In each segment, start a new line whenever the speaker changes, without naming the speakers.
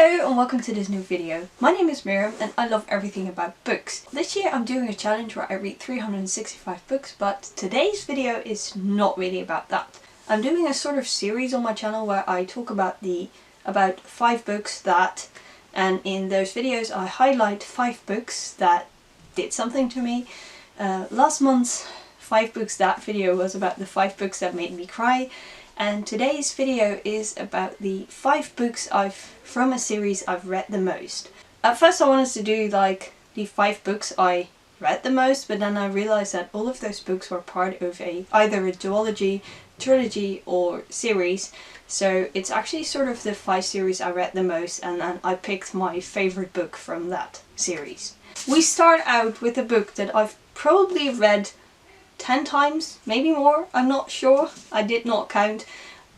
Hello and welcome to this new video. My name is Miriam and I love everything about books. This year I'm doing a challenge where I read 365 books, but today's video is not really about that. I'm doing a sort of series on my channel where I talk about 5 books that, and in those videos I highlight 5 books that did something to me. Last month's 5 books that video was about the 5 books that made me cry. And today's video is about the 5 books from a series I've read the most. At first I wanted to do like the 5 books I read the most, but then I realized that all of those books were part of either a duology, trilogy or series. So it's actually sort of the 5 series I read the most, and then I picked my favorite book from that series. We start out with a book that I've probably read 10 times, maybe more, I'm not sure. I did not count.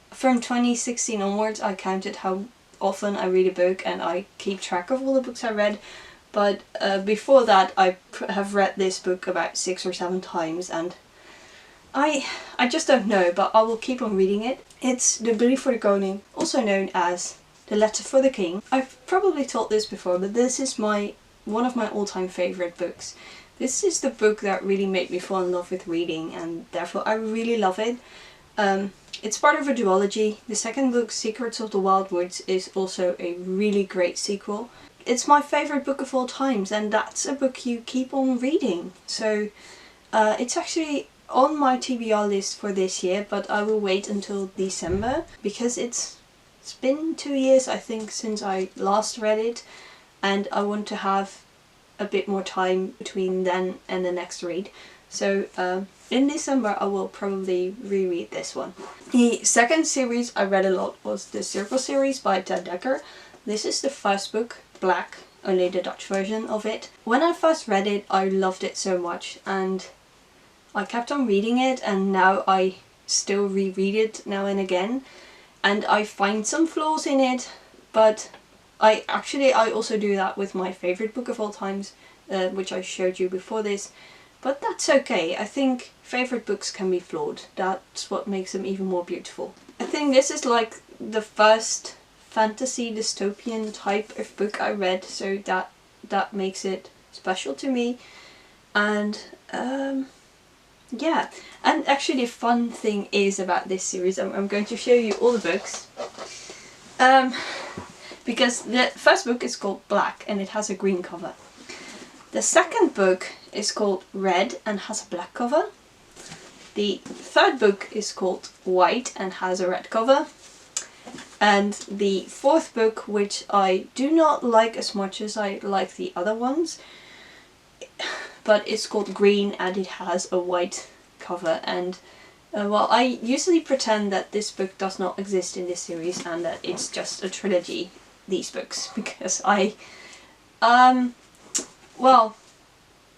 From 2016 onwards I counted how often I read a book and I keep track of all the books I read. But before that I have read this book about 6 or 7 times, and I just don't know, but I will keep on reading it. It's The Brief for the Koning, also known as The Letter for the King. I've probably told this before, but this is one of my all-time favorite books. This is the book that really made me fall in love with reading, and therefore I really love it. It's part of a duology. The second book, Secrets of the Wild Woods, is also a really great sequel. It's my favorite book of all times, and that's a book you keep on reading. So it's actually on my TBR list for this year, but I will wait until December because it's been 2 years I think since I last read it, and I want to have a bit more time between then and the next read. So in December I will probably reread this one. The second series I read a lot was the Circle series by Ted Dekker. This is the first book, Black, only the Dutch version of it. When I first read it I loved it so much, and I kept on reading it, and now I still reread it now and again, and I find some flaws in it, but I also do that with my favorite book of all times, which I showed you before this, but that's okay. I think favorite books can be flawed. That's what makes them even more beautiful. I think this is like the first fantasy dystopian type of book I read, so that makes it special to me. And yeah, and actually the fun thing is about this series, I'm going to show you all the books. Because the first book is called Black and it has a green cover. The second book is called Red and has a black cover. The third book is called White and has a red cover. And the fourth book, which I do not like as much as I like the other ones, but it's called Green and it has a white cover. And well, I usually pretend that this book does not exist in this series and that it's just a trilogy, these books, because well,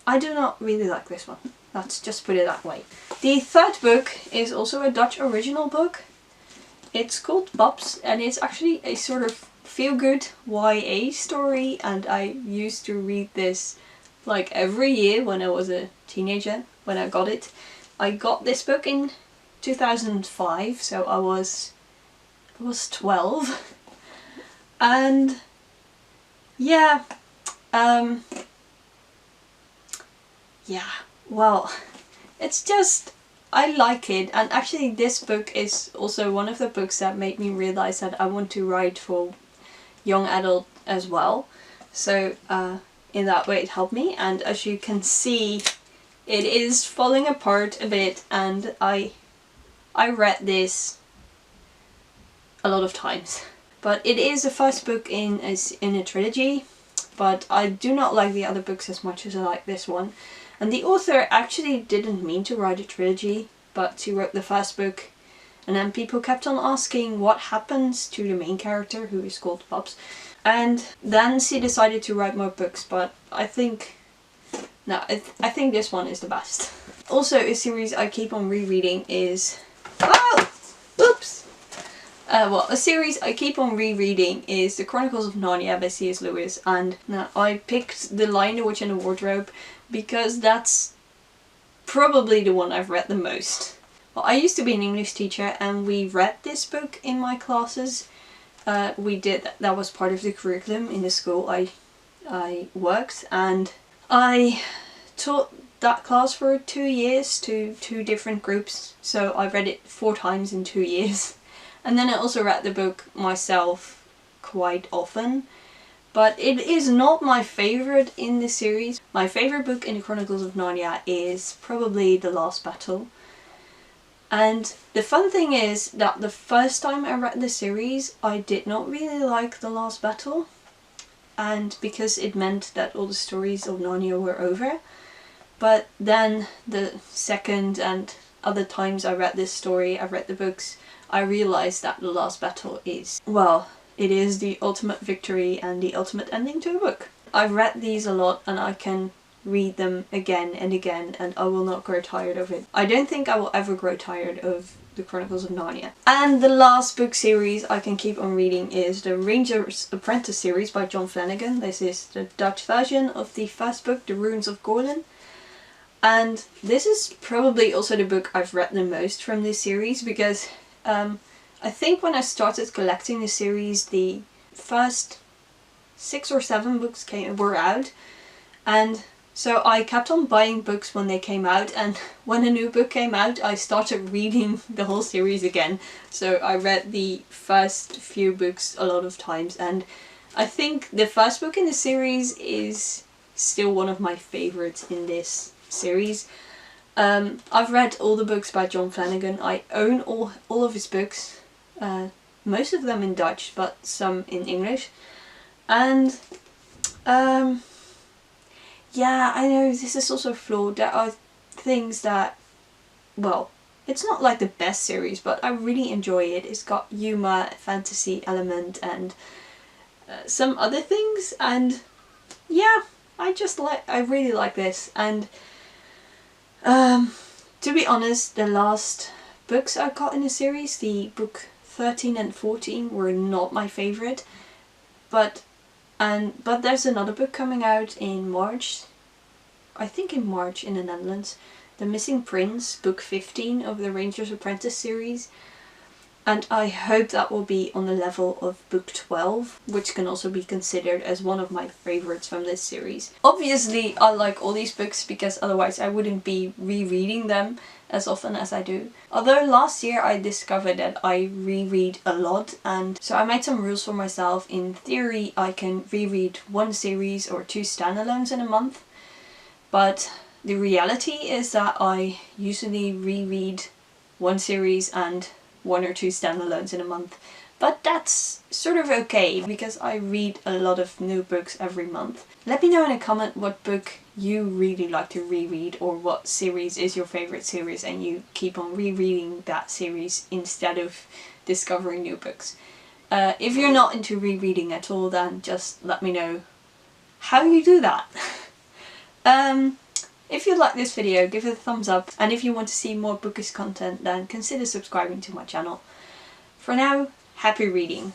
I do not really like this one. Let's just put it that way. The third book is also a Dutch original book. It's called Bops and it's actually a sort of feel-good YA story, and I used to read this like every year when I was a teenager, when I got it. I got this book in 2005, so I was 12. And yeah, well, it's just, I like it. And actually this book is also one of the books that made me realize that I want to write for young adult as well. So in that way it helped me, and as you can see it is falling apart a bit, and I read this a lot of times. But it is the first book in a trilogy, but I do not like the other books as much as I like this one. And the author actually didn't mean to write a trilogy, but she wrote the first book, and then people kept on asking what happens to the main character, who is called Bops. And then she decided to write more books, but I think this one is the best. Also, a series I keep on rereading is... Oh! Oops! Well, a series I keep on rereading is The Chronicles of Narnia by C.S. Lewis, and now I picked The Lion, the Witch and the Wardrobe because that's probably the one I've read the most. Well, I used to be an English teacher and we read this book in my classes, that was part of the curriculum in the school I worked, and I taught that class for 2 years to 2 different groups, so I read it 4 times in 2 years. And then I also read the book myself quite often, but it is not my favourite in the series. My favourite book in the Chronicles of Narnia is probably The Last Battle. And the fun thing is that the first time I read the series I did not really like The Last Battle, and because it meant that all the stories of Narnia were over. But then the second and other times I read this story, I read the books, I realised that The Last Battle is, well, it is the ultimate victory and the ultimate ending to a book. I've read these a lot and I can read them again and again and I will not grow tired of it. I don't think I will ever grow tired of the Chronicles of Narnia. And the last book series I can keep on reading is the Ranger's Apprentice series by John Flanagan. This is the Dutch version of the first book, The Ruins of Gorlin. And this is probably also the book I've read the most from this series, because I think when I started collecting the series, the first 6 or 7 books were out, and so I kept on buying books when they came out, and when a new book came out I started reading the whole series again. So I read the first few books a lot of times, and I think the first book in the series is still one of my favourites in this series. I've read all the books by John Flanagan. I own all of his books, most of them in Dutch but some in English, and yeah, I know this is also flawed. There are things that, well, it's not like the best series, but I really enjoy it. It's got humour, fantasy element, and some other things, and yeah, I really like this. And to be honest, the last books I got in the series, the book 13 and 14, were not my favourite, but there's another book coming out in March, I think in March in the Netherlands, The Missing Prince, book 15 of the Ranger's Apprentice series, and I hope that will be on the level of book 12, which can also be considered as one of my favourites from this series. Obviously I like all these books because otherwise I wouldn't be rereading them as often as I do. Although last year I discovered that I reread a lot, and so I made some rules for myself. In theory I can reread 1 series or 2 standalones in a month, but the reality is that I usually reread 1 series and 1 or 2 standalones in a month. But that's sort of okay because I read a lot of new books every month. Let me know in a comment what book you really like to reread, or what series is your favourite series and you keep on rereading that series instead of discovering new books. If you're not into rereading at all, then just let me know how you do that. If you like this video, give it a thumbs up, and if you want to see more bookish content, then consider subscribing to my channel. For now, happy reading!